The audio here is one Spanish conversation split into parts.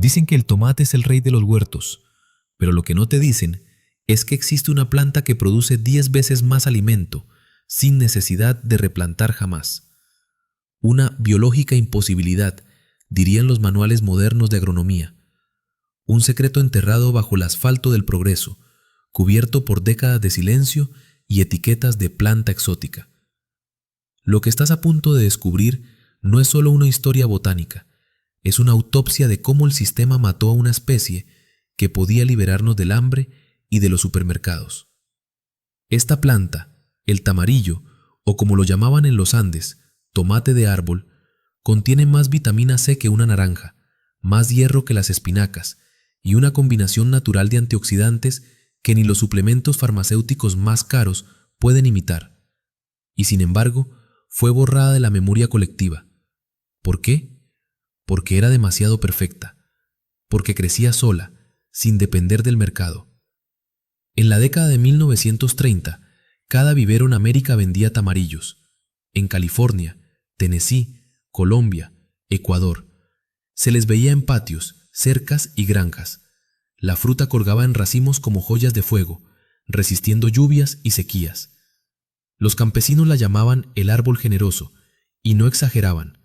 Dicen que el tomate es el rey de los huertos, pero lo que no te dicen es que existe una planta que produce 10 veces más alimento, sin necesidad de replantar jamás. Una biológica imposibilidad, dirían los manuales modernos de agronomía. Un secreto enterrado bajo el asfalto del progreso, cubierto por décadas de silencio y etiquetas de planta exótica. Lo que estás a punto de descubrir no es solo una historia botánica, es una autopsia de cómo el sistema mató a una especie que podía liberarnos del hambre y de los supermercados. Esta planta, el tamarillo, o como lo llamaban en los Andes, tomate de árbol, contiene más vitamina C que una naranja, más hierro que las espinacas y una combinación natural de antioxidantes que ni los suplementos farmacéuticos más caros pueden imitar. Y sin embargo, fue borrada de la memoria colectiva. ¿Por qué? Porque era demasiado perfecta, porque crecía sola, sin depender del mercado. En la década de 1930, cada vivero en América vendía tamarillos. En California, Tennessee, Colombia, Ecuador, se les veía en patios, cercas y granjas. La fruta colgaba en racimos como joyas de fuego, resistiendo lluvias y sequías. Los campesinos la llamaban el árbol generoso, y no exageraban.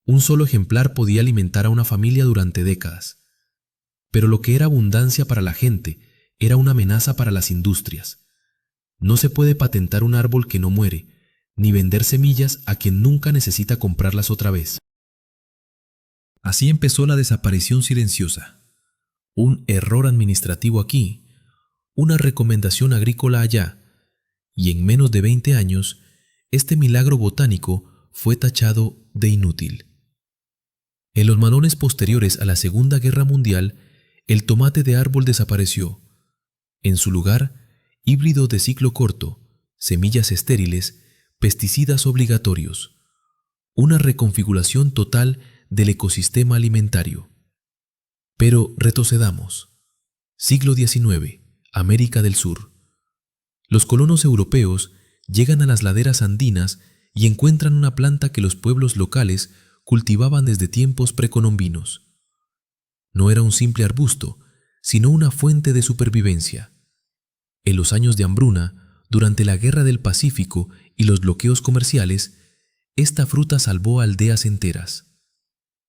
Un solo ejemplar podía alimentar a una familia durante décadas. Pero lo que era abundancia para la gente era una amenaza para las industrias. No se puede patentar un árbol que no muere, ni vender semillas a quien nunca necesita comprarlas otra vez. Así empezó la desaparición silenciosa. Un error administrativo aquí, una recomendación agrícola allá, y en menos de 20 años, este milagro botánico fue tachado de inútil. En los manuales posteriores a la Segunda Guerra Mundial, el tomate de árbol desapareció. En su lugar, híbridos de ciclo corto, semillas estériles, pesticidas obligatorios. Una reconfiguración total del ecosistema alimentario. Pero retrocedamos. Siglo XIX, América del Sur. Los colonos europeos llegan a las laderas andinas y encuentran una planta que los pueblos locales cultivaban desde tiempos precolombinos. No era un simple arbusto, sino una fuente de supervivencia. En los años de hambruna, durante la Guerra del Pacífico y los bloqueos comerciales, esta fruta salvó aldeas enteras.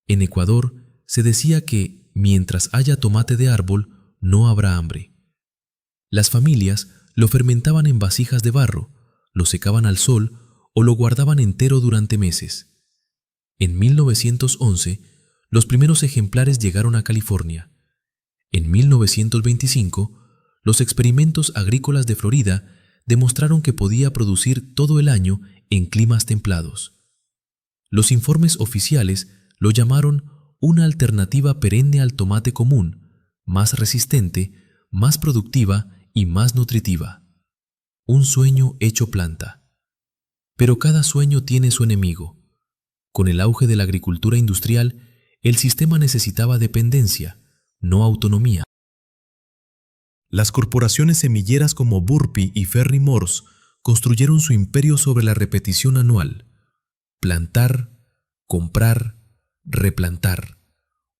En Ecuador se decía que, mientras haya tomate de árbol, no habrá hambre. Las familias lo fermentaban en vasijas de barro, lo secaban al sol o lo guardaban entero durante meses. En 1911, los primeros ejemplares llegaron a California. En 1925, los experimentos agrícolas de Florida demostraron que podía producir todo el año en climas templados. Los informes oficiales lo llamaron una alternativa perenne al tomate común, más resistente, más productiva y más nutritiva. Un sueño hecho planta. Pero cada sueño tiene su enemigo. Con el auge de la agricultura industrial, el sistema necesitaba dependencia, no autonomía. Las corporaciones semilleras como Burpee y Ferry Morse construyeron su imperio sobre la repetición anual. Plantar, comprar, replantar.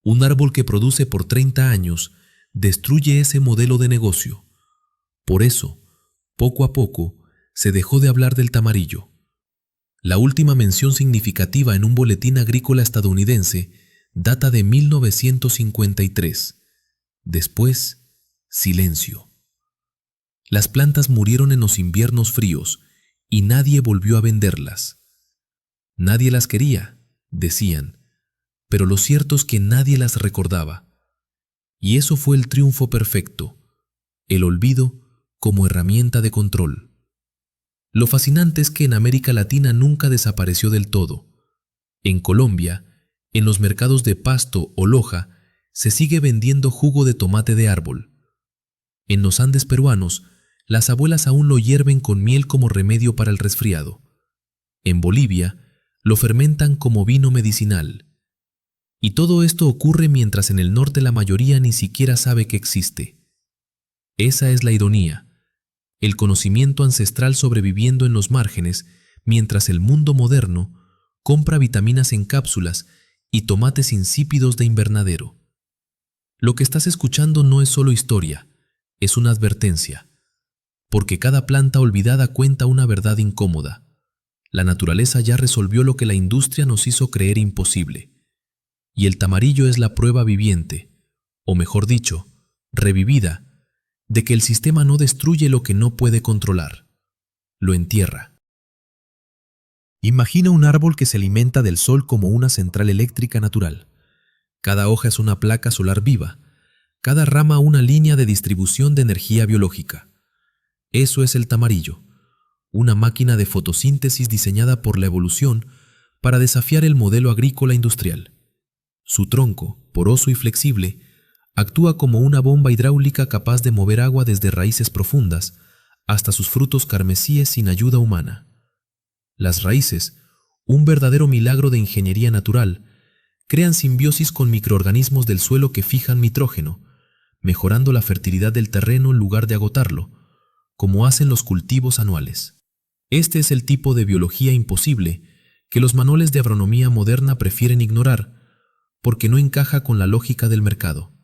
Un árbol que produce por 30 años destruye ese modelo de negocio. Por eso, poco a poco, se dejó de hablar del tamarillo. La última mención significativa en un boletín agrícola estadounidense data de 1953. Después, silencio. Las plantas murieron en los inviernos fríos y nadie volvió a venderlas. Nadie las quería, decían, pero lo cierto es que nadie las recordaba. Y eso fue el triunfo perfecto, el olvido como herramienta de control. Lo fascinante es que en América Latina nunca desapareció del todo. En Colombia, en los mercados de Pasto o Loja, se sigue vendiendo jugo de tomate de árbol. En los Andes peruanos, las abuelas aún lo hierven con miel como remedio para el resfriado. En Bolivia, lo fermentan como vino medicinal. Y todo esto ocurre mientras en el norte la mayoría ni siquiera sabe que existe. Esa es la ironía. El conocimiento ancestral sobreviviendo en los márgenes, mientras el mundo moderno compra vitaminas en cápsulas y tomates insípidos de invernadero. Lo que estás escuchando no es solo historia, es una advertencia, porque cada planta olvidada cuenta una verdad incómoda. La naturaleza ya resolvió lo que la industria nos hizo creer imposible, y el tamarillo es la prueba viviente, o mejor dicho, revivida, de que el sistema no destruye lo que no puede controlar, lo entierra. Imagina un árbol que se alimenta del sol como una central eléctrica natural. Cada hoja es una placa solar viva, cada rama una línea de distribución de energía biológica. Eso es el tamarillo, una máquina de fotosíntesis diseñada por la evolución para desafiar el modelo agrícola industrial. Su tronco, poroso y flexible, actúa como una bomba hidráulica capaz de mover agua desde raíces profundas hasta sus frutos carmesíes sin ayuda humana. Las raíces, un verdadero milagro de ingeniería natural, crean simbiosis con microorganismos del suelo que fijan nitrógeno, mejorando la fertilidad del terreno en lugar de agotarlo, como hacen los cultivos anuales. Este es el tipo de biología imposible que los manuales de agronomía moderna prefieren ignorar porque no encaja con la lógica del mercado.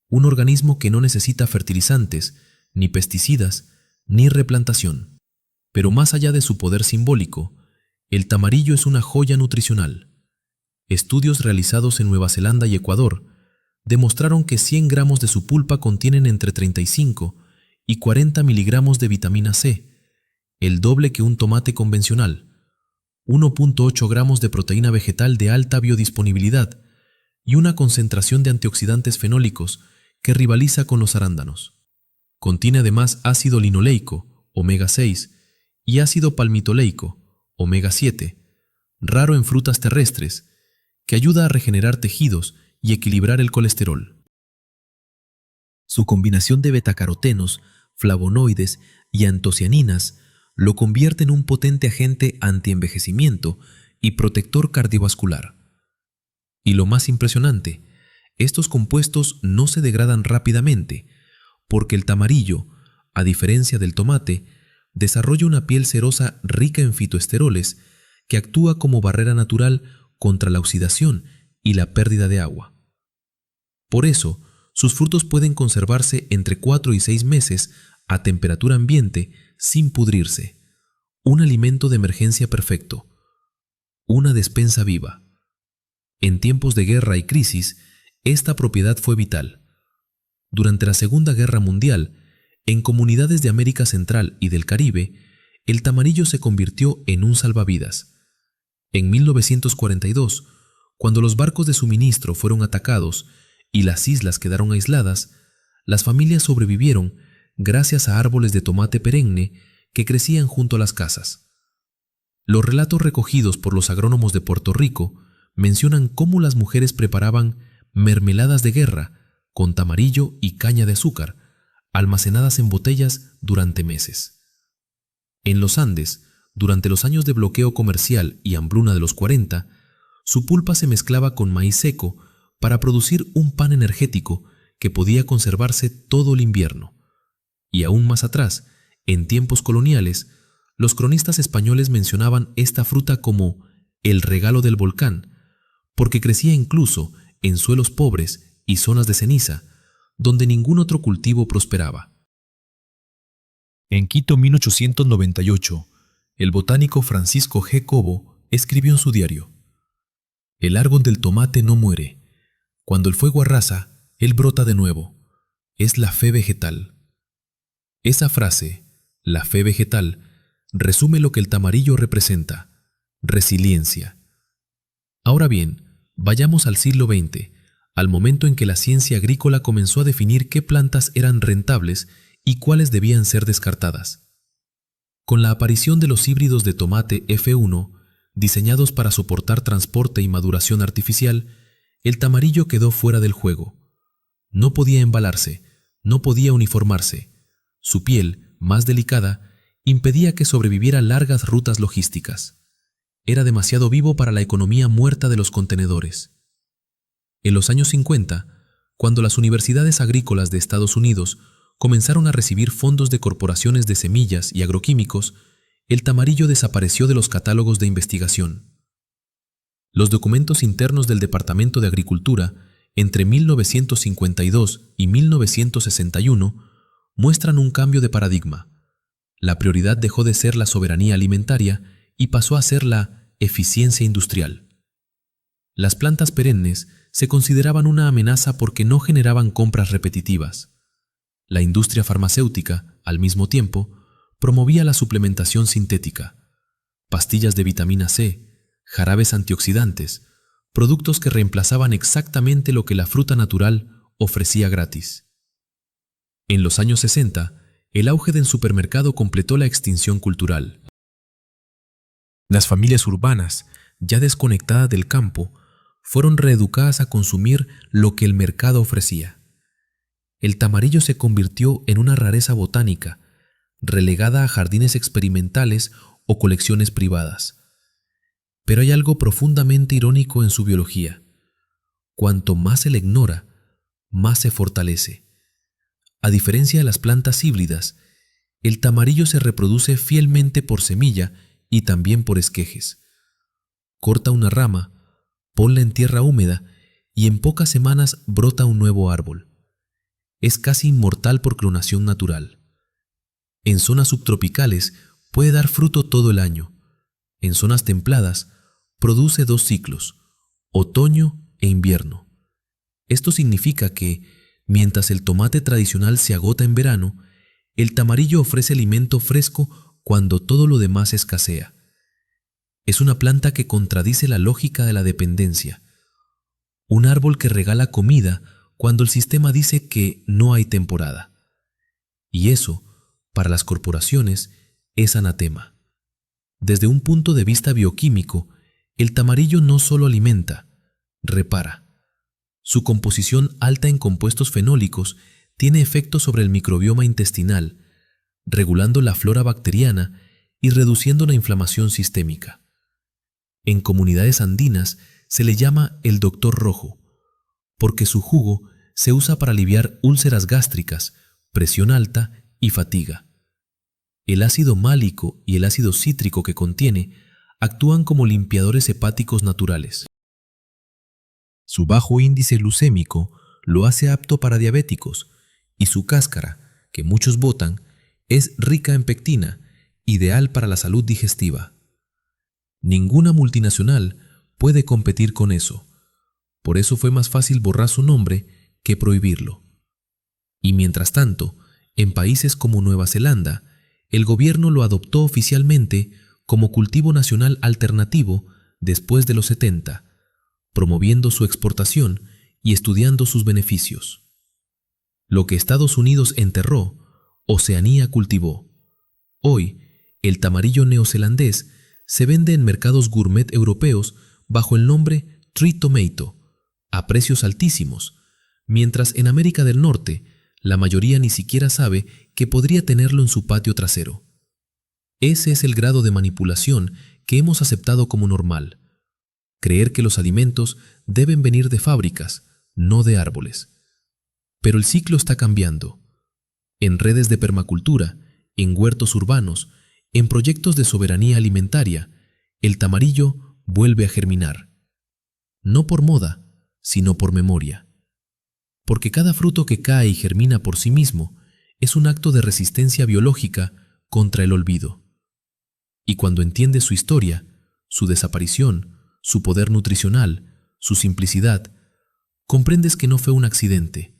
Un organismo que no necesita fertilizantes, ni pesticidas, ni replantación. Pero más allá de su poder simbólico, el tamarillo es una joya nutricional. Estudios realizados en Nueva Zelanda y Ecuador demostraron que 100 gramos de su pulpa contienen entre 35 y 40 miligramos de vitamina C, el doble que un tomate convencional, 1.8 gramos de proteína vegetal de alta biodisponibilidad y una concentración de antioxidantes fenólicos que rivaliza con los arándanos. Contiene además ácido linoleico, omega 6, y ácido palmitoleico, omega 7, raro en frutas terrestres, que ayuda a regenerar tejidos y equilibrar el colesterol. Su combinación de betacarotenos, flavonoides y antocianinas lo convierte en un potente agente antienvejecimiento y protector cardiovascular. Y lo más impresionante, estos compuestos no se degradan rápidamente, porque el tamarillo, a diferencia del tomate, desarrolla una piel cerosa rica en fitoesteroles que actúa como barrera natural contra la oxidación y la pérdida de agua. Por eso, sus frutos pueden conservarse entre 4 y 6 meses a temperatura ambiente sin pudrirse. Un alimento de emergencia perfecto. Una despensa viva. En tiempos de guerra y crisis, esta propiedad fue vital. Durante la Segunda Guerra Mundial, en comunidades de América Central y del Caribe, el tamarillo se convirtió en un salvavidas. En 1942, cuando los barcos de suministro fueron atacados y las islas quedaron aisladas, las familias sobrevivieron gracias a árboles de tomate perenne que crecían junto a las casas. Los relatos recogidos por los agrónomos de Puerto Rico mencionan cómo las mujeres preparaban mermeladas de guerra con tamarillo y caña de azúcar, almacenadas en botellas durante meses. En los Andes, durante los años de bloqueo comercial y hambruna de los 40, su pulpa se mezclaba con maíz seco para producir un pan energético que podía conservarse todo el invierno. Y aún más atrás, en tiempos coloniales, los cronistas españoles mencionaban esta fruta como el regalo del volcán, porque crecía incluso en suelos pobres y zonas de ceniza, donde ningún otro cultivo prosperaba. En Quito 1898, el botánico Francisco G. Cobo escribió en su diario: «El árbol del tomate no muere. Cuando el fuego arrasa, él brota de nuevo. Es la fe vegetal». Esa frase, la fe vegetal, resume lo que el tamarillo representa: resiliencia. Ahora bien, vayamos al siglo XX, al momento en que la ciencia agrícola comenzó a definir qué plantas eran rentables y cuáles debían ser descartadas. Con la aparición de los híbridos de tomate F1, diseñados para soportar transporte y maduración artificial, el tamarillo quedó fuera del juego. No podía embalarse, no podía uniformarse. Su piel, más delicada, impedía que sobreviviera largas rutas logísticas. Era demasiado vivo para la economía muerta de los contenedores. En los años 50, cuando las universidades agrícolas de Estados Unidos comenzaron a recibir fondos de corporaciones de semillas y agroquímicos, el tamarillo desapareció de los catálogos de investigación. Los documentos internos del Departamento de Agricultura entre 1952 y 1961 muestran un cambio de paradigma. La prioridad dejó de ser la soberanía alimentaria y pasó a ser la eficiencia industrial. Las plantas perennes se consideraban una amenaza porque no generaban compras repetitivas. La industria farmacéutica, al mismo tiempo, promovía la suplementación sintética, pastillas de vitamina C, jarabes antioxidantes, productos que reemplazaban exactamente lo que la fruta natural ofrecía gratis. En los años 60, el auge del supermercado completó la extinción cultural. Las familias urbanas, ya desconectadas del campo, fueron reeducadas a consumir lo que el mercado ofrecía. El tamarillo se convirtió en una rareza botánica, relegada a jardines experimentales o colecciones privadas. Pero hay algo profundamente irónico en su biología. Cuanto más se le ignora, más se fortalece. A diferencia de las plantas híbridas, el tamarillo se reproduce fielmente por semilla y también por esquejes. Corta una rama, ponla en tierra húmeda y en pocas semanas brota un nuevo árbol. Es casi inmortal por clonación natural. En zonas subtropicales puede dar fruto todo el año. En zonas templadas produce 2 ciclos, otoño e invierno. Esto significa que, mientras el tomate tradicional se agota en verano, el tamarillo ofrece alimento fresco cuando todo lo demás escasea. Es una planta que contradice la lógica de la dependencia. Un árbol que regala comida cuando el sistema dice que no hay temporada. Y eso, para las corporaciones, es anatema. Desde un punto de vista bioquímico, el tamarillo no solo alimenta, repara. Su composición alta en compuestos fenólicos tiene efectos sobre el microbioma intestinal, regulando la flora bacteriana y reduciendo la inflamación sistémica. En comunidades andinas se le llama el doctor rojo, porque su jugo se usa para aliviar úlceras gástricas, presión alta y fatiga. El ácido málico y el ácido cítrico que contiene actúan como limpiadores hepáticos naturales. Su bajo índice glucémico lo hace apto para diabéticos y su cáscara, que muchos botan, es rica en pectina, ideal para la salud digestiva. Ninguna multinacional puede competir con eso. Por eso fue más fácil borrar su nombre que prohibirlo. Y mientras tanto, en países como Nueva Zelanda, el gobierno lo adoptó oficialmente como cultivo nacional alternativo después de los 70, promoviendo su exportación y estudiando sus beneficios. Lo que Estados Unidos enterró, Oceanía cultivó. Hoy, el tamarillo neozelandés se vende en mercados gourmet europeos bajo el nombre Tree Tomato, a precios altísimos, mientras en América del Norte la mayoría ni siquiera sabe que podría tenerlo en su patio trasero. Ese es el grado de manipulación que hemos aceptado como normal. Creer que los alimentos deben venir de fábricas, no de árboles. Pero el ciclo está cambiando. En redes de permacultura, en huertos urbanos, en proyectos de soberanía alimentaria, el tamarillo vuelve a germinar. No por moda, sino por memoria. Porque cada fruto que cae y germina por sí mismo es un acto de resistencia biológica contra el olvido. Y cuando entiendes su historia, su desaparición, su poder nutricional, su simplicidad, comprendes que no fue un accidente,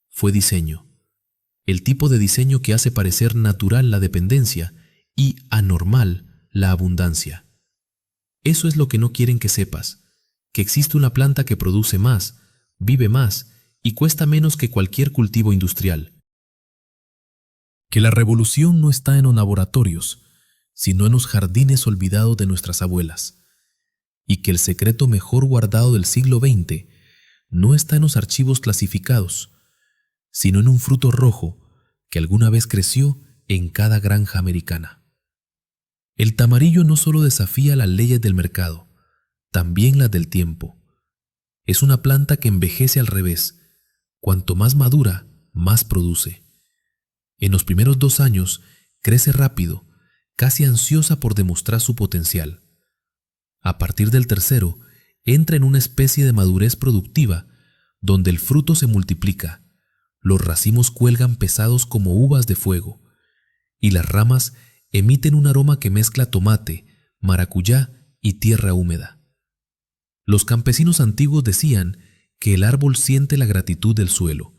fue diseño. El tipo de diseño que hace parecer natural la dependencia y anormal la abundancia. Eso es lo que no quieren que sepas, que existe una planta que produce más, vive más y cuesta menos que cualquier cultivo industrial. Que la revolución no está en los laboratorios, sino en los jardines olvidados de nuestras abuelas, y que el secreto mejor guardado del siglo XX no está en los archivos clasificados, sino en un fruto rojo que alguna vez creció en cada granja americana. El tamarillo no solo desafía las leyes del mercado, también las del tiempo. Es una planta que envejece al revés. Cuanto más madura, más produce. En los primeros 2 años crece rápido, casi ansiosa por demostrar su potencial. A partir del tercero, entra en una especie de madurez productiva, donde el fruto se multiplica, los racimos cuelgan pesados como uvas de fuego, y las ramas emiten un aroma que mezcla tomate, maracuyá y tierra húmeda. Los campesinos antiguos decían que el árbol siente la gratitud del suelo,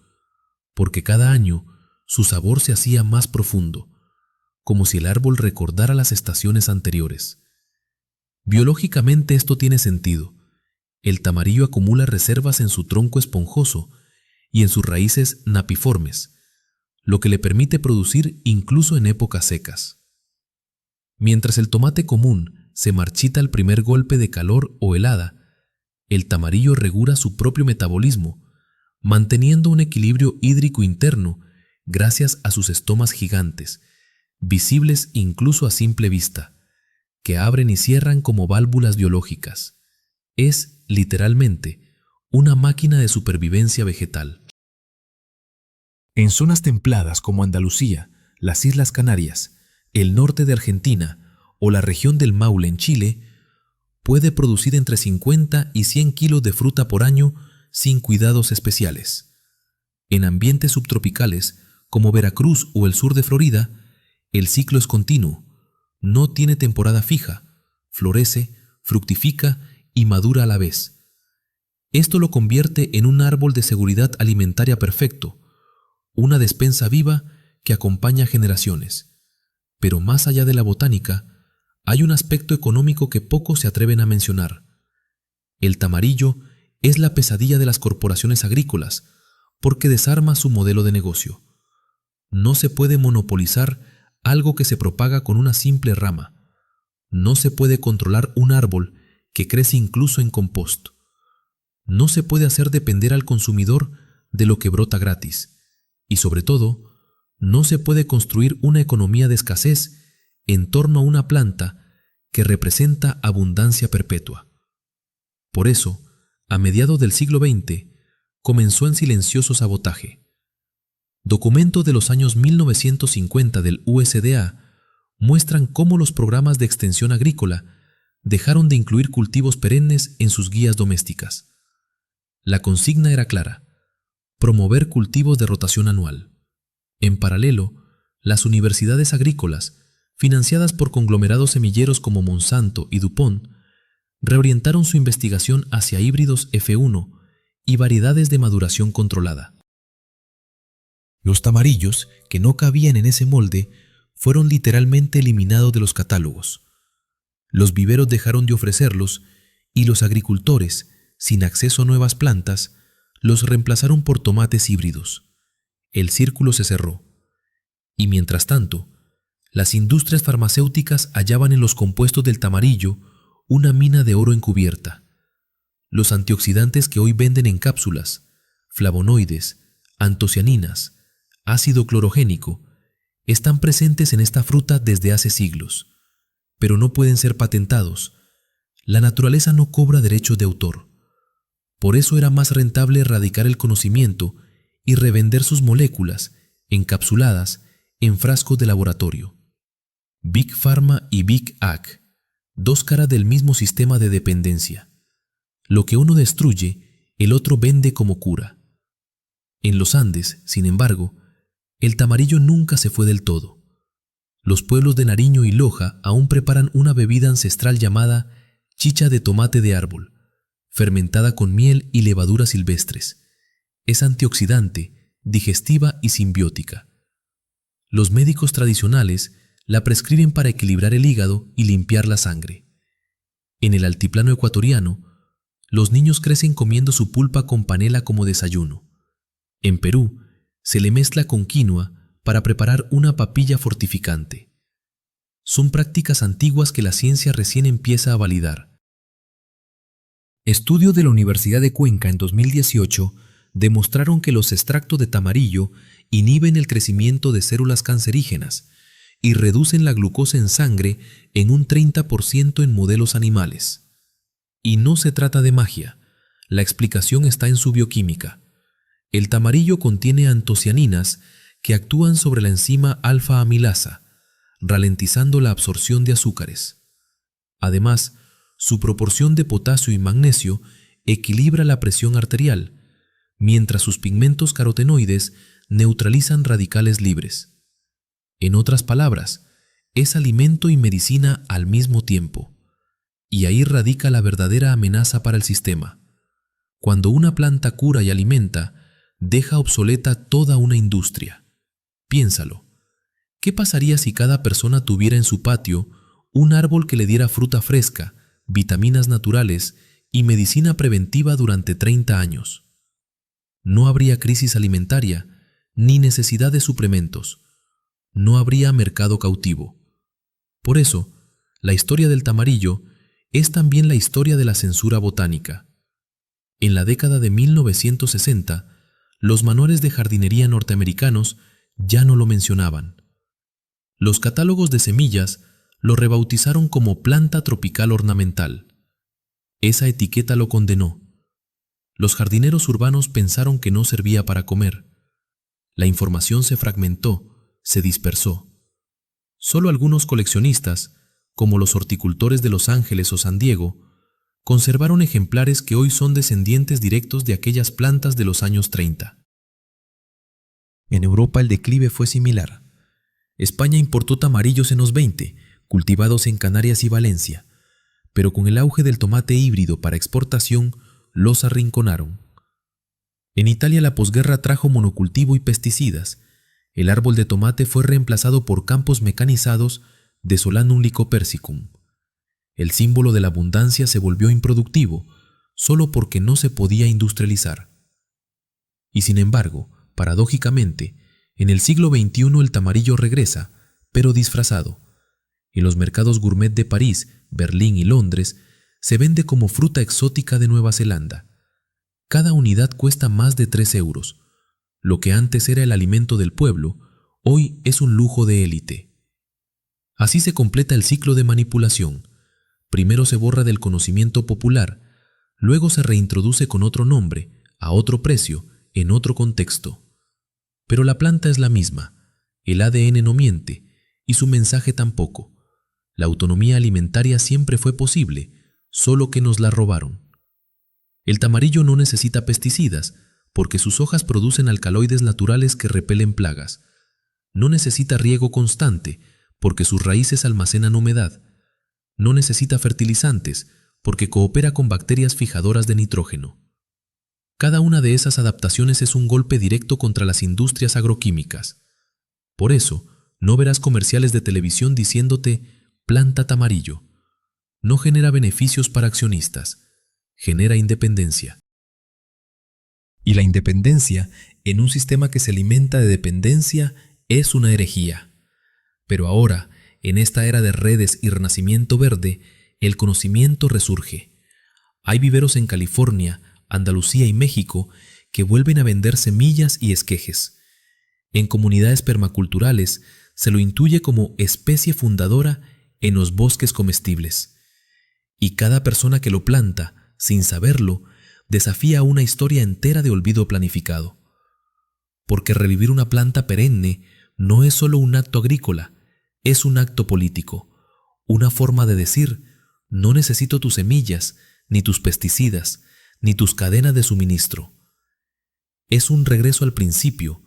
porque cada año su sabor se hacía más profundo, como si el árbol recordara las estaciones anteriores. Biológicamente esto tiene sentido. El tamarillo acumula reservas en su tronco esponjoso y en sus raíces napiformes, lo que le permite producir incluso en épocas secas. Mientras el tomate común se marchita al primer golpe de calor o helada, el tamarillo regula su propio metabolismo, manteniendo un equilibrio hídrico interno gracias a sus estomas gigantes, visibles incluso a simple vista, que abren y cierran como válvulas biológicas. Es, literalmente, una máquina de supervivencia vegetal. En zonas templadas como Andalucía, las Islas Canarias, el norte de Argentina o la región del Maule en Chile, puede producir entre 50 y 100 kilos de fruta por año sin cuidados especiales. En ambientes subtropicales como Veracruz o el sur de Florida, el ciclo es continuo, no tiene temporada fija, florece, fructifica y madura a la vez. Esto lo convierte en un árbol de seguridad alimentaria perfecto, una despensa viva que acompaña generaciones. Pero más allá de la botánica, hay un aspecto económico que pocos se atreven a mencionar. El tamarillo es la pesadilla de las corporaciones agrícolas porque desarma su modelo de negocio. No se puede monopolizar algo que se propaga con una simple rama. No se puede controlar un árbol que crece incluso en compost. No se puede hacer depender al consumidor de lo que brota gratis. Y sobre todo, no se puede construir una economía de escasez en torno a una planta que representa abundancia perpetua. Por eso, a mediados del siglo XX, comenzó en silencioso sabotaje. Documentos de los años 1950 del USDA muestran cómo los programas de extensión agrícola dejaron de incluir cultivos perennes en sus guías domésticas. La consigna era clara: promover cultivos de rotación anual. En paralelo, las universidades agrícolas, financiadas por conglomerados semilleros como Monsanto y DuPont, reorientaron su investigación hacia híbridos F1 y variedades de maduración controlada. Los tamarillos, que no cabían en ese molde, fueron literalmente eliminados de los catálogos. Los viveros dejaron de ofrecerlos y los agricultores, sin acceso a nuevas plantas, los reemplazaron por tomates híbridos. El círculo se cerró. Y mientras tanto, las industrias farmacéuticas hallaban en los compuestos del tamarillo una mina de oro encubierta. Los antioxidantes que hoy venden en cápsulas, flavonoides, antocianinas, ácido clorogénico, están presentes en esta fruta desde hace siglos, pero no pueden ser patentados. La naturaleza no cobra derechos de autor. Por eso era más rentable erradicar el conocimiento y revender sus moléculas, encapsuladas, en frascos de laboratorio. Big Pharma y Big Ag, dos caras del mismo sistema de dependencia. Lo que uno destruye, el otro vende como cura. En los Andes, sin embargo, el tamarillo nunca se fue del todo. Los pueblos de Nariño y Loja aún preparan una bebida ancestral llamada chicha de tomate de árbol, fermentada con miel y levaduras silvestres. Es antioxidante, digestiva y simbiótica. Los médicos tradicionales la prescriben para equilibrar el hígado y limpiar la sangre. En el altiplano ecuatoriano, los niños crecen comiendo su pulpa con panela como desayuno. En Perú, se le mezcla con quinoa para preparar una papilla fortificante. Son prácticas antiguas que la ciencia recién empieza a validar. Estudios de la Universidad de Cuenca en 2018 demostraron que los extractos de tamarillo inhiben el crecimiento de células cancerígenas y reducen la glucosa en sangre en un 30% en modelos animales. Y no se trata de magia, la explicación está en su bioquímica. El tamarillo contiene antocianinas que actúan sobre la enzima alfa-amilasa, ralentizando la absorción de azúcares. Además, su proporción de potasio y magnesio equilibra la presión arterial, mientras sus pigmentos carotenoides neutralizan radicales libres. En otras palabras, es alimento y medicina al mismo tiempo. Y ahí radica la verdadera amenaza para el sistema. Cuando una planta cura y alimenta, deja obsoleta toda una industria. Piénsalo. ¿Qué pasaría si cada persona tuviera en su patio un árbol que le diera fruta fresca, vitaminas naturales y medicina preventiva durante 30 años? No habría crisis alimentaria, ni necesidad de suplementos. No habría mercado cautivo. Por eso, la historia del tamarillo es también la historia de la censura botánica. En la década de 1960, los manuales de jardinería norteamericanos ya no lo mencionaban. Los catálogos de semillas lo rebautizaron como planta tropical ornamental. Esa etiqueta lo condenó. Los jardineros urbanos pensaron que no servía para comer. La información se fragmentó, se dispersó. Solo algunos coleccionistas, como los horticultores de Los Ángeles o San Diego, conservaron ejemplares que hoy son descendientes directos de aquellas plantas de los años 30. En Europa el declive fue similar. España importó tamarillos en los 20, cultivados en Canarias y Valencia, pero con el auge del tomate híbrido para exportación, los arrinconaron. En Italia la posguerra trajo monocultivo y pesticidas. El árbol de tomate fue reemplazado por campos mecanizados de Solanum lycopersicum. El símbolo de la abundancia se volvió improductivo, solo porque no se podía industrializar. Y sin embargo, paradójicamente, en el siglo XXI el tamarillo regresa, pero disfrazado. En los mercados gourmet de París, Berlín y Londres, se vende como fruta exótica de Nueva Zelanda. Cada unidad cuesta más de 3 euros. Lo que antes era el alimento del pueblo, hoy es un lujo de élite. Así se completa el ciclo de manipulación. Primero se borra del conocimiento popular, luego se reintroduce con otro nombre, a otro precio, en otro contexto. Pero la planta es la misma, el ADN no miente, y su mensaje tampoco. La autonomía alimentaria siempre fue posible, solo que nos la robaron. El tamarillo no necesita pesticidas, porque sus hojas producen alcaloides naturales que repelen plagas. No necesita riego constante, porque sus raíces almacenan humedad. No necesita fertilizantes, porque coopera con bacterias fijadoras de nitrógeno. Cada una de esas adaptaciones es un golpe directo contra las industrias agroquímicas. Por eso, no verás comerciales de televisión diciéndote «planta tamarillo». No genera beneficios para accionistas, genera independencia. Y la independencia, en un sistema que se alimenta de dependencia, es una herejía. Pero ahora, en esta era de redes y renacimiento verde, el conocimiento resurge. Hay viveros en California, Andalucía y México que vuelven a vender semillas y esquejes. En comunidades permaculturales se lo intuye como especie fundadora en los bosques comestibles. Y cada persona que lo planta, sin saberlo, desafía una historia entera de olvido planificado. Porque revivir una planta perenne no es solo un acto agrícola, es un acto político, una forma de decir, no necesito tus semillas, ni tus pesticidas, ni tus cadenas de suministro. Es un regreso al principio,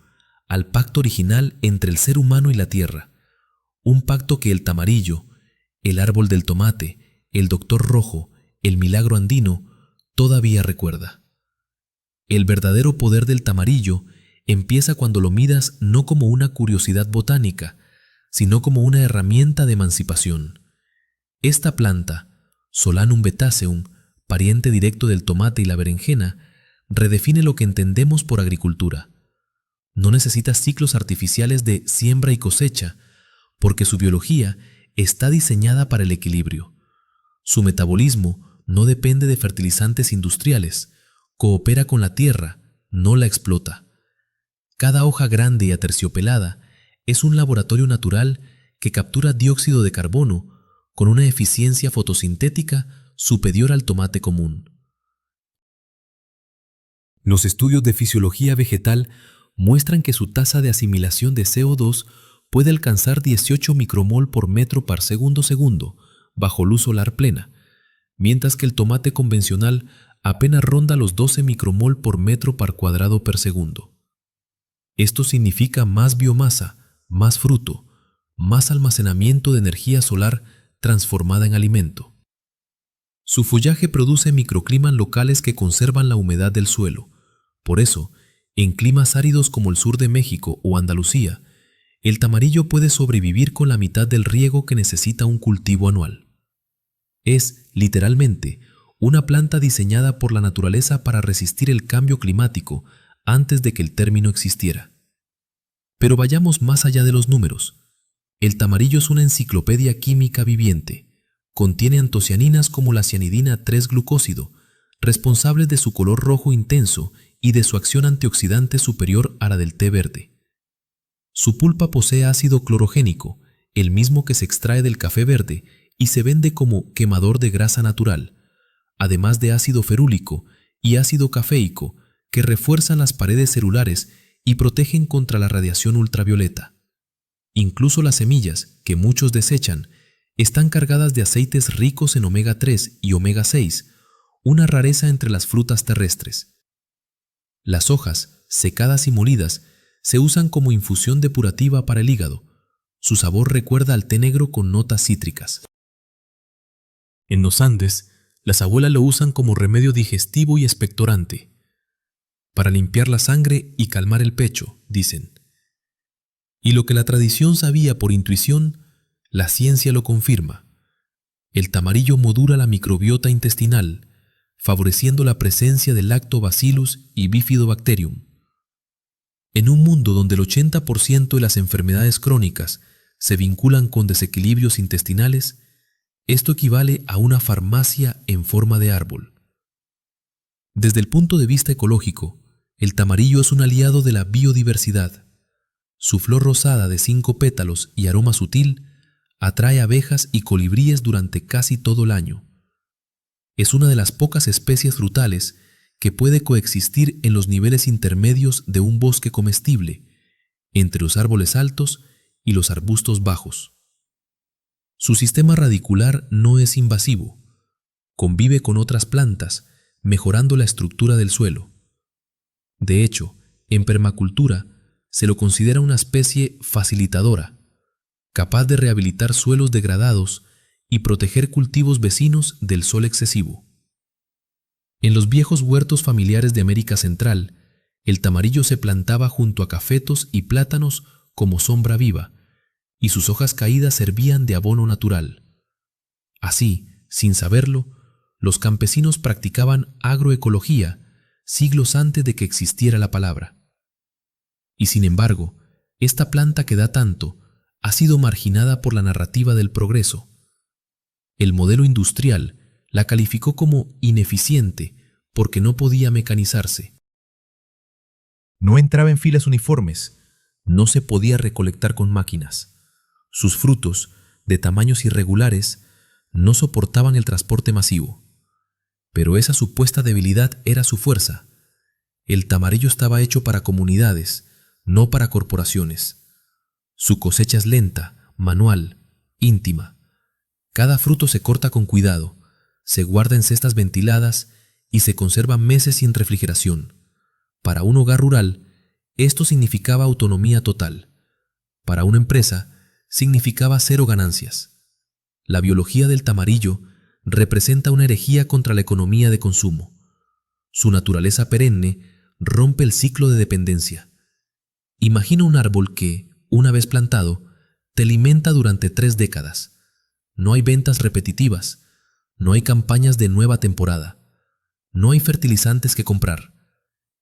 al pacto original entre el ser humano y la tierra, un pacto que el tamarillo, el árbol del tomate, el doctor rojo, el milagro andino, todavía recuerda. El verdadero poder del tamarillo empieza cuando lo midas no como una curiosidad botánica, sino como una herramienta de emancipación. Esta planta, Solanum betaceum, pariente directo del tomate y la berenjena, redefine lo que entendemos por agricultura. No necesita ciclos artificiales de siembra y cosecha, porque su biología está diseñada para el equilibrio. Su metabolismo no depende de fertilizantes industriales, coopera con la tierra, no la explota. Cada hoja grande y aterciopelada es un laboratorio natural que captura dióxido de carbono con una eficiencia fotosintética superior al tomate común. Los estudios de fisiología vegetal muestran que su tasa de asimilación de CO2 puede alcanzar 18 micromol por metro par segundo bajo luz solar plena, mientras que el tomate convencional apenas ronda los 12 micromol por metro par cuadrado per segundo. Esto significa más biomasa, más fruto, más almacenamiento de energía solar transformada en alimento. Su follaje produce microclimas locales que conservan la humedad del suelo. Por eso, en climas áridos como el sur de México o Andalucía, el tamarillo puede sobrevivir con la mitad del riego que necesita un cultivo anual. Es, literalmente, una planta diseñada por la naturaleza para resistir el cambio climático antes de que el término existiera. Pero vayamos más allá de los números. El tamarillo es una enciclopedia química viviente. Contiene antocianinas como la cianidina 3-glucósido, responsables de su color rojo intenso y de su acción antioxidante superior a la del té verde. Su pulpa posee ácido clorogénico, el mismo que se extrae del café verde y se vende como quemador de grasa natural, además de ácido ferúlico y ácido caféico que refuerzan las paredes celulares y protegen contra la radiación ultravioleta. Incluso las semillas, que muchos desechan, están cargadas de aceites ricos en omega 3 y omega 6, una rareza entre las frutas terrestres. Las hojas, secadas y molidas, se usan como infusión depurativa para el hígado. Su sabor recuerda al té negro con notas cítricas. En los Andes, las abuelas lo usan como remedio digestivo y expectorante, para limpiar la sangre y calmar el pecho, dicen. Y lo que la tradición sabía por intuición, la ciencia lo confirma. El tamarillo modula la microbiota intestinal, favoreciendo la presencia del Lactobacillus y Bifidobacterium. En un mundo donde el 80% de las enfermedades crónicas se vinculan con desequilibrios intestinales, esto equivale a una farmacia en forma de árbol. Desde el punto de vista ecológico, el tamarillo es un aliado de la biodiversidad. Su flor rosada de 5 pétalos y aroma sutil atrae abejas y colibríes durante casi todo el año. Es una de las pocas especies frutales que puede coexistir en los niveles intermedios de un bosque comestible, entre los árboles altos y los arbustos bajos. Su sistema radicular no es invasivo, convive con otras plantas, mejorando la estructura del suelo. De hecho, en permacultura se lo considera una especie facilitadora, capaz de rehabilitar suelos degradados y proteger cultivos vecinos del sol excesivo. En los viejos huertos familiares de América Central, el tamarillo se plantaba junto a cafetos y plátanos como sombra viva, y sus hojas caídas servían de abono natural. Así, sin saberlo, los campesinos practicaban agroecología siglos antes de que existiera la palabra. Y sin embargo, esta planta que da tanto ha sido marginada por la narrativa del progreso. El modelo industrial la calificó como ineficiente porque no podía mecanizarse. No entraba en filas uniformes, no se podía recolectar con máquinas. Sus frutos, de tamaños irregulares, no soportaban el transporte masivo. Pero esa supuesta debilidad era su fuerza. El tamarillo estaba hecho para comunidades, no para corporaciones. Su cosecha es lenta, manual, íntima. Cada fruto se corta con cuidado, se guarda en cestas ventiladas y se conserva meses sin refrigeración. Para un hogar rural, esto significaba autonomía total. Para una empresa, significaba cero ganancias. La biología del tamarillo representa una herejía contra la economía de consumo. Su naturaleza perenne rompe el ciclo de dependencia. Imagina un árbol que, una vez plantado, te alimenta durante 3 décadas. No hay ventas repetitivas, no hay campañas de nueva temporada, no hay fertilizantes que comprar.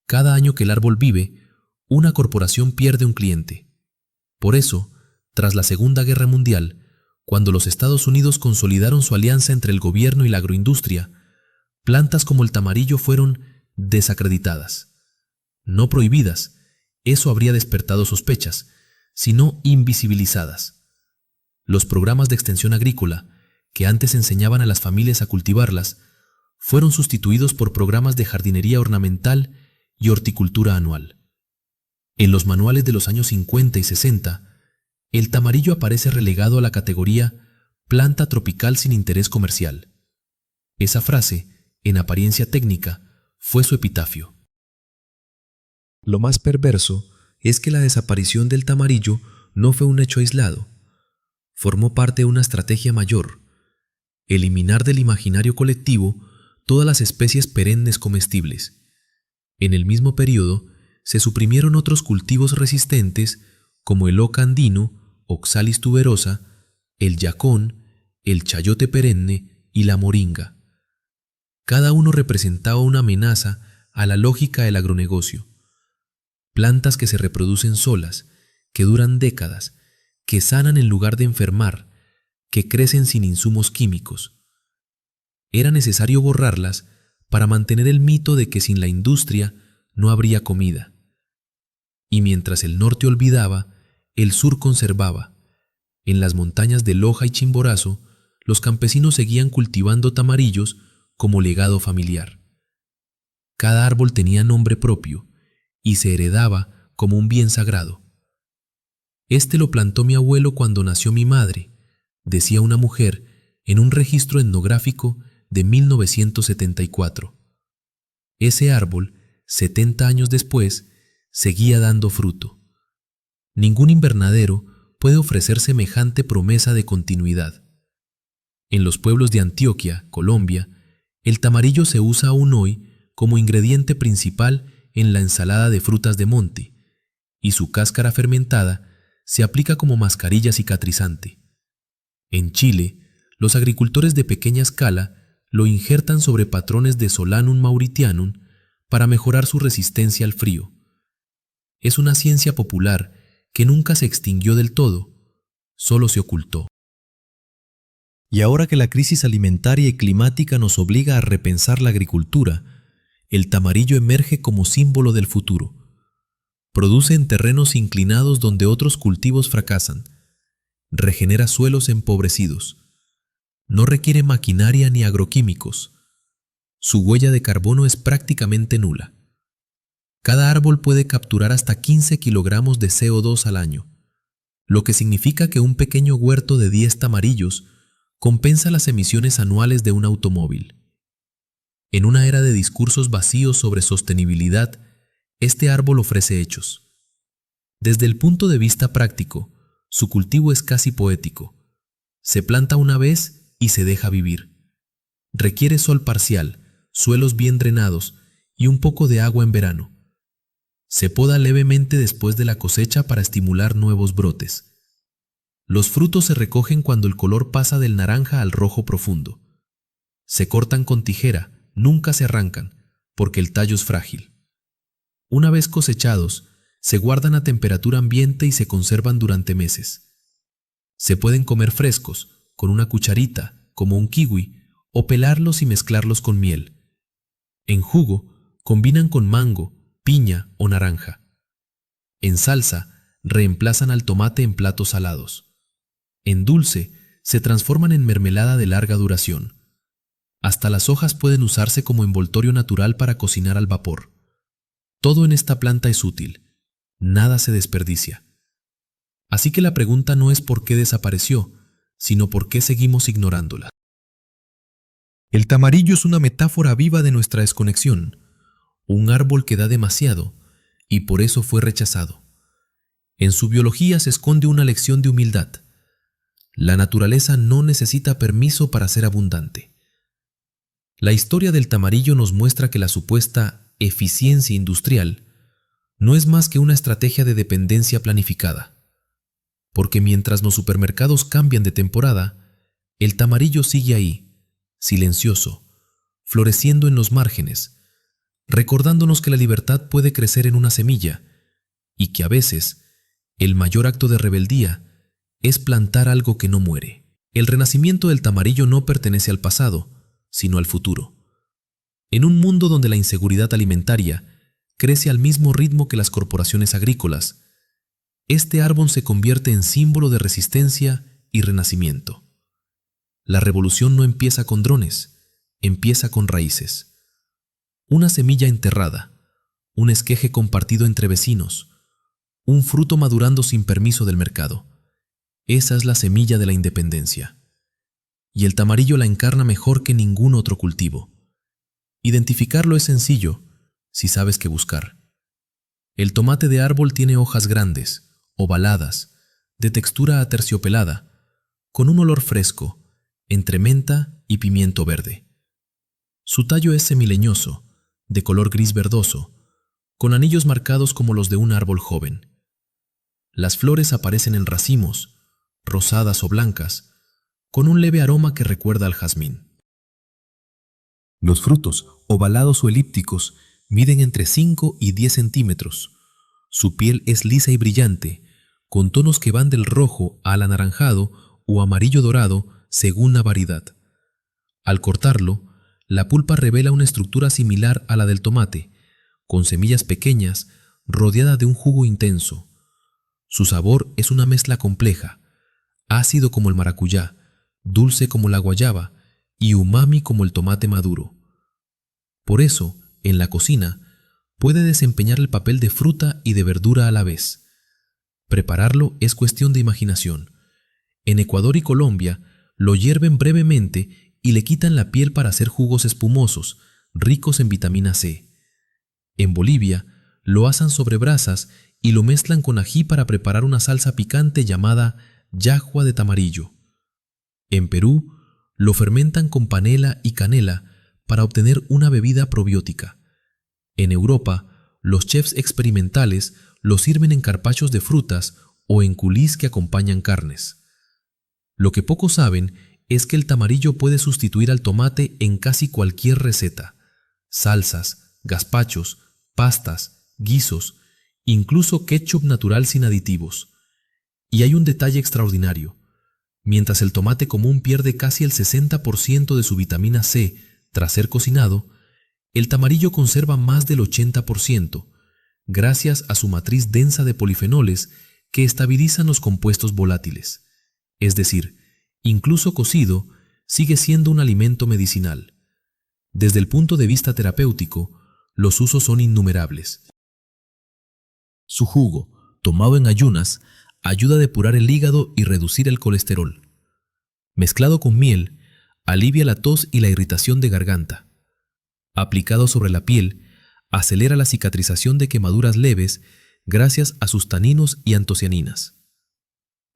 Cada año que el árbol vive, una corporación pierde un cliente. Por eso, tras la Segunda Guerra Mundial, cuando los Estados Unidos consolidaron su alianza entre el gobierno y la agroindustria, plantas como el tamarillo fueron desacreditadas. No prohibidas, eso habría despertado sospechas, sino invisibilizadas. Los programas de extensión agrícola, que antes enseñaban a las familias a cultivarlas, fueron sustituidos por programas de jardinería ornamental y horticultura anual. En los manuales de los años 50 y 60, el tamarillo aparece relegado a la categoría planta tropical sin interés comercial. Esa frase en apariencia técnica, fue su epitafio. Lo más perverso es que la desaparición del tamarillo no fue un hecho aislado. Formó parte de una estrategia mayor: eliminar del imaginario colectivo todas las especies perennes comestibles. En el mismo periodo, se suprimieron otros cultivos resistentes como el oca andino, Oxalis tuberosa, el yacón, el chayote perenne y la moringa. Cada uno representaba una amenaza a la lógica del agronegocio. Plantas que se reproducen solas, que duran décadas, que sanan en lugar de enfermar, que crecen sin insumos químicos. Era necesario borrarlas para mantener el mito de que sin la industria no habría comida. Y mientras el norte olvidaba, el sur conservaba. En las montañas de Loja y Chimborazo, los campesinos seguían cultivando tamarillos como legado familiar. Cada árbol tenía nombre propio y se heredaba como un bien sagrado. Este lo plantó mi abuelo cuando nació mi madre, decía una mujer en un registro etnográfico de 1974. Ese árbol, 70 años después, seguía dando fruto. Ningún invernadero puede ofrecer semejante promesa de continuidad. En los pueblos de Antioquia, Colombia, el tamarillo se usa aún hoy como ingrediente principal en la ensalada de frutas de monte, y su cáscara fermentada se aplica como mascarilla cicatrizante. En Chile, los agricultores de pequeña escala lo injertan sobre patrones de Solanum mauritianum para mejorar su resistencia al frío. Es una ciencia popular que nunca se extinguió del todo, solo se ocultó. Y ahora que la crisis alimentaria y climática nos obliga a repensar la agricultura, el tamarillo emerge como símbolo del futuro. Produce en terrenos inclinados donde otros cultivos fracasan. Regenera suelos empobrecidos. No requiere maquinaria ni agroquímicos. Su huella de carbono es prácticamente nula. Cada árbol puede capturar hasta 15 kilogramos de CO2 al año, lo que significa que un pequeño huerto de 10 tamarillos compensa las emisiones anuales de un automóvil. En una era de discursos vacíos sobre sostenibilidad, este árbol ofrece hechos. Desde el punto de vista práctico, su cultivo es casi poético. Se planta una vez y se deja vivir. Requiere sol parcial, suelos bien drenados y un poco de agua en verano. Se poda levemente después de la cosecha para estimular nuevos brotes. Los frutos se recogen cuando el color pasa del naranja al rojo profundo. Se cortan con tijera, nunca se arrancan, porque el tallo es frágil. Una vez cosechados, se guardan a temperatura ambiente y se conservan durante meses. Se pueden comer frescos, con una cucharita, como un kiwi, o pelarlos y mezclarlos con miel. En jugo, combinan con mango, piña o naranja. En salsa, reemplazan al tomate en platos salados. En dulce, se transforman en mermelada de larga duración. Hasta las hojas pueden usarse como envoltorio natural para cocinar al vapor. Todo en esta planta es útil. Nada se desperdicia. Así que la pregunta no es por qué desapareció, sino por qué seguimos ignorándola. El tamarillo es una metáfora viva de nuestra desconexión, un árbol que da demasiado y por eso fue rechazado. En su biología se esconde una lección de humildad. La naturaleza no necesita permiso para ser abundante. La historia del tamarillo nos muestra que la supuesta eficiencia industrial no es más que una estrategia de dependencia planificada. Porque mientras los supermercados cambian de temporada, el tamarillo sigue ahí, silencioso, floreciendo en los márgenes, recordándonos que la libertad puede crecer en una semilla y que a veces el mayor acto de rebeldía es plantar algo que no muere. El renacimiento del tamarillo no pertenece al pasado, sino al futuro. En un mundo donde la inseguridad alimentaria crece al mismo ritmo que las corporaciones agrícolas, este árbol se convierte en símbolo de resistencia y renacimiento. La revolución no empieza con drones, empieza con raíces. Una semilla enterrada, un esqueje compartido entre vecinos, un fruto madurando sin permiso del mercado. Esa es la semilla de la independencia. Y el tamarillo la encarna mejor que ningún otro cultivo. Identificarlo es sencillo, si sabes qué buscar. El tomate de árbol tiene hojas grandes, ovaladas, de textura aterciopelada, con un olor fresco, entre menta y pimiento verde. Su tallo es semileñoso, de color gris verdoso, con anillos marcados como los de un árbol joven. Las flores aparecen en racimos, rosadas o blancas, con un leve aroma que recuerda al jazmín. Los frutos, ovalados o elípticos, miden entre 5 y 10 centímetros. Su piel es lisa y brillante, con tonos que van del rojo al anaranjado o amarillo dorado según la variedad. Al cortarlo, la pulpa revela una estructura similar a la del tomate, con semillas pequeñas, rodeada de un jugo intenso. Su sabor es una mezcla compleja, ácido como el maracuyá, dulce como la guayaba y umami como el tomate maduro. Por eso, en la cocina, puede desempeñar el papel de fruta y de verdura a la vez. Prepararlo es cuestión de imaginación. En Ecuador y Colombia, lo hierven brevemente y le quitan la piel para hacer jugos espumosos, ricos en vitamina C. En Bolivia, lo asan sobre brasas y lo mezclan con ají para preparar una salsa picante llamada llajua de tamarillo. En Perú, lo fermentan con panela y canela para obtener una bebida probiótica. En Europa, los chefs experimentales lo sirven en carpachos de frutas o en culís que acompañan carnes. Lo que pocos saben es que el tamarillo puede sustituir al tomate en casi cualquier receta: salsas, gazpachos, pastas, guisos, incluso ketchup natural sin aditivos. Y hay un detalle extraordinario. Mientras el tomate común pierde casi el 60% de su vitamina C tras ser cocinado, el tamarillo conserva más del 80%, gracias a su matriz densa de polifenoles que estabilizan los compuestos volátiles. Es decir, incluso cocido, sigue siendo un alimento medicinal. Desde el punto de vista terapéutico, los usos son innumerables. Su jugo, tomado en ayunas, ayuda a depurar el hígado y reducir el colesterol. Mezclado con miel, alivia la tos y la irritación de garganta. Aplicado sobre la piel, acelera la cicatrización de quemaduras leves gracias a sus taninos y antocianinas.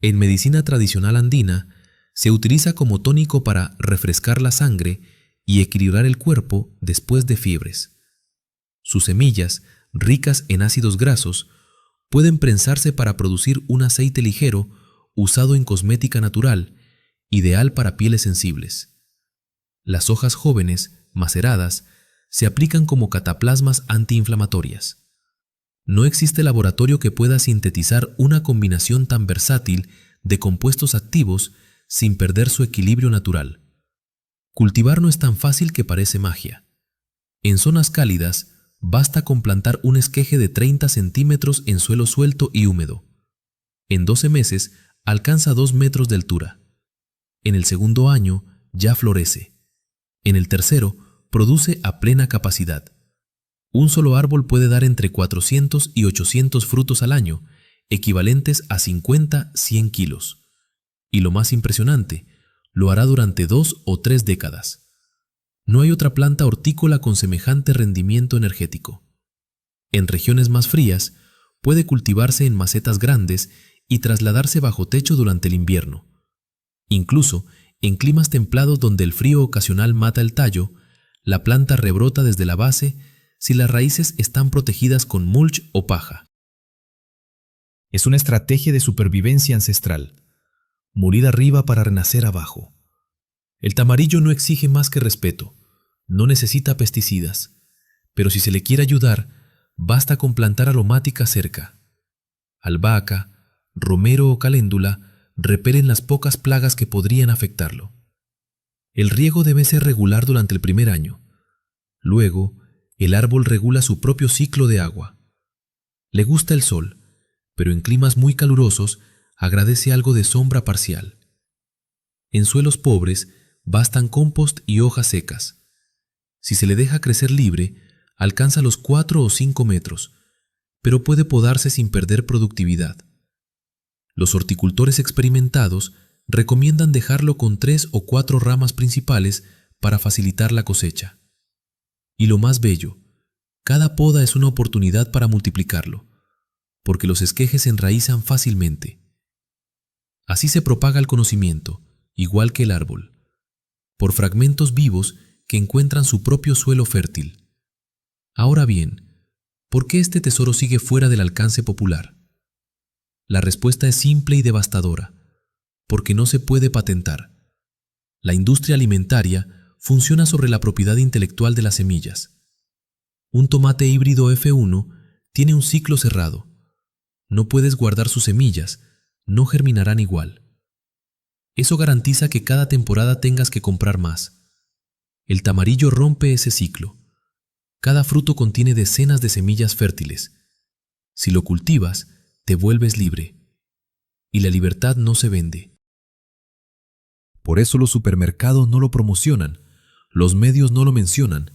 En medicina tradicional andina, se utiliza como tónico para refrescar la sangre y equilibrar el cuerpo después de fiebres. Sus semillas, ricas en ácidos grasos, pueden prensarse para producir un aceite ligero usado en cosmética natural, ideal para pieles sensibles. Las hojas jóvenes, maceradas, se aplican como cataplasmas antiinflamatorias. No existe laboratorio que pueda sintetizar una combinación tan versátil de compuestos activos sin perder su equilibrio natural. Cultivar no es tan fácil que parece magia. En zonas cálidas, basta con plantar un esqueje de 30 centímetros en suelo suelto y húmedo. En 12 meses alcanza 2 metros de altura. En el segundo año ya florece. En el tercero produce a plena capacidad. Un solo árbol puede dar entre 400 y 800 frutos al año, equivalentes a 50-100 kilos. Y lo más impresionante, lo hará durante 2 o 3 décadas. No hay otra planta hortícola con semejante rendimiento energético. En regiones más frías, puede cultivarse en macetas grandes y trasladarse bajo techo durante el invierno. Incluso, en climas templados donde el frío ocasional mata el tallo, la planta rebrota desde la base si las raíces están protegidas con mulch o paja. Es una estrategia de supervivencia ancestral. Morir arriba para renacer abajo. El tamarillo no exige más que respeto. No necesita pesticidas, pero si se le quiere ayudar, basta con plantar aromática cerca. Albahaca, romero o caléndula repelen las pocas plagas que podrían afectarlo. El riego debe ser regular durante el primer año. Luego, el árbol regula su propio ciclo de agua. Le gusta el sol, pero en climas muy calurosos agradece algo de sombra parcial. En suelos pobres bastan compost y hojas secas. Si se le deja crecer libre, alcanza los 4 o 5 metros, pero puede podarse sin perder productividad. Los horticultores experimentados recomiendan dejarlo con 3 o 4 ramas principales para facilitar la cosecha. Y lo más bello, cada poda es una oportunidad para multiplicarlo, porque los esquejes se enraizan fácilmente. Así se propaga el conocimiento, igual que el árbol, por fragmentos vivos que encuentran su propio suelo fértil. Ahora bien, ¿por qué este tesoro sigue fuera del alcance popular? La respuesta es simple y devastadora, porque no se puede patentar. La industria alimentaria funciona sobre la propiedad intelectual de las semillas. Un tomate híbrido F1 tiene un ciclo cerrado. No puedes guardar sus semillas, no germinarán igual. Eso garantiza que cada temporada tengas que comprar más. El tamarillo rompe ese ciclo. Cada fruto contiene decenas de semillas fértiles. Si lo cultivas, te vuelves libre. Y la libertad no se vende. Por eso los supermercados no lo promocionan, los medios no lo mencionan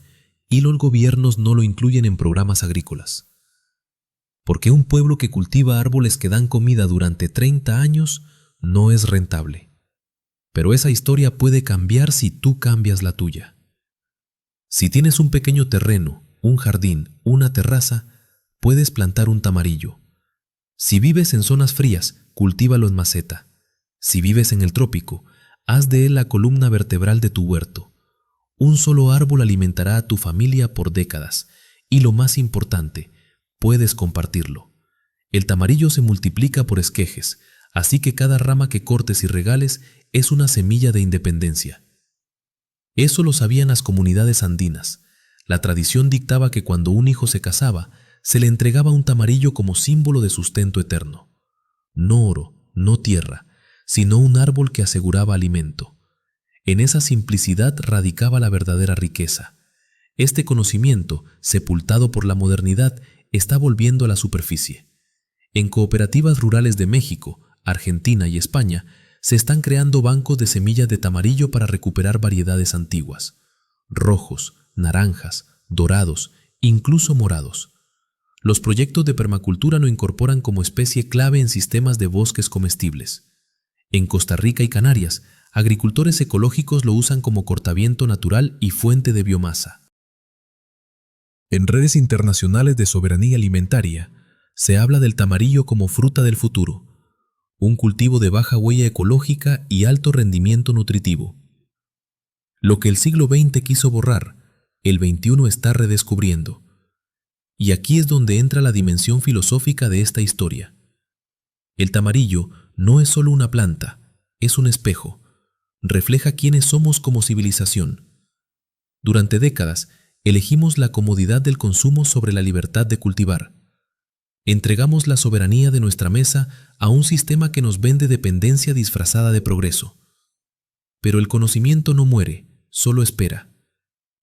y los gobiernos no lo incluyen en programas agrícolas. Porque un pueblo que cultiva árboles que dan comida durante 30 años no es rentable. Pero esa historia puede cambiar si tú cambias la tuya. Si tienes un pequeño terreno, un jardín, una terraza, puedes plantar un tamarillo. Si vives en zonas frías, cultívalo en maceta. Si vives en el trópico, haz de él la columna vertebral de tu huerto. Un solo árbol alimentará a tu familia por décadas. Y lo más importante, puedes compartirlo. El tamarillo se multiplica por esquejes, así que cada rama que cortes y regales es una semilla de independencia. Eso lo sabían las comunidades andinas. La tradición dictaba que cuando un hijo se casaba, se le entregaba un tamarillo como símbolo de sustento eterno. No oro, no tierra, sino un árbol que aseguraba alimento. En esa simplicidad radicaba la verdadera riqueza. Este conocimiento, sepultado por la modernidad, está volviendo a la superficie. En cooperativas rurales de México, Argentina y España, se están creando bancos de semillas de tamarillo para recuperar variedades antiguas. Rojos, naranjas, dorados, incluso morados. Los proyectos de permacultura lo incorporan como especie clave en sistemas de bosques comestibles. En Costa Rica y Canarias, agricultores ecológicos lo usan como cortaviento natural y fuente de biomasa. En redes internacionales de soberanía alimentaria, se habla del tamarillo como fruta del futuro, un cultivo de baja huella ecológica y alto rendimiento nutritivo. Lo que el siglo XX quiso borrar, el XXI está redescubriendo. Y aquí es donde entra la dimensión filosófica de esta historia. El tamarillo no es solo una planta, es un espejo. Refleja quiénes somos como civilización. Durante décadas, elegimos la comodidad del consumo sobre la libertad de cultivar. Entregamos la soberanía de nuestra mesa a un sistema que nos vende dependencia disfrazada de progreso. Pero el conocimiento no muere, solo espera.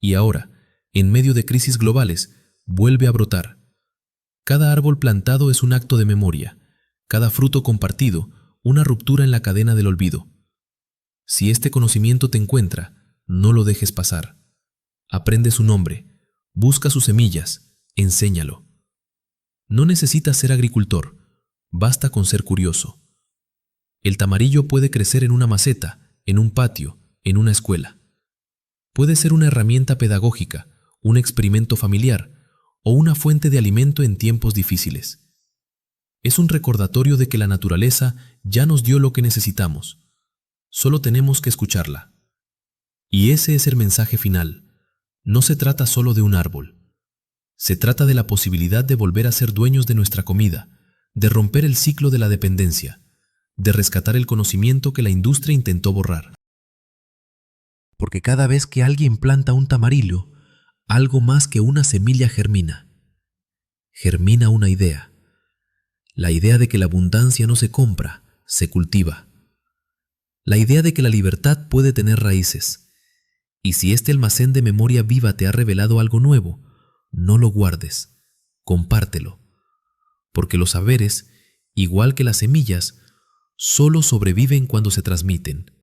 Y ahora, en medio de crisis globales, vuelve a brotar. Cada árbol plantado es un acto de memoria, cada fruto compartido, una ruptura en la cadena del olvido. Si este conocimiento te encuentra, no lo dejes pasar. Aprende su nombre, busca sus semillas, enséñalo. No necesitas ser agricultor, basta con ser curioso. El tamarillo puede crecer en una maceta, en un patio, en una escuela. Puede ser una herramienta pedagógica, un experimento familiar o una fuente de alimento en tiempos difíciles. Es un recordatorio de que la naturaleza ya nos dio lo que necesitamos. Solo tenemos que escucharla. Y ese es el mensaje final. No se trata solo de un árbol. Se trata de la posibilidad de volver a ser dueños de nuestra comida, de romper el ciclo de la dependencia, de rescatar el conocimiento que la industria intentó borrar. Porque cada vez que alguien planta un tamarillo, algo más que una semilla germina. Germina una idea. La idea de que la abundancia no se compra, se cultiva. La idea de que la libertad puede tener raíces. Y si este almacén de memoria viva te ha revelado algo nuevo, no lo guardes, compártelo. Porque los saberes, igual que las semillas, solo sobreviven cuando se transmiten.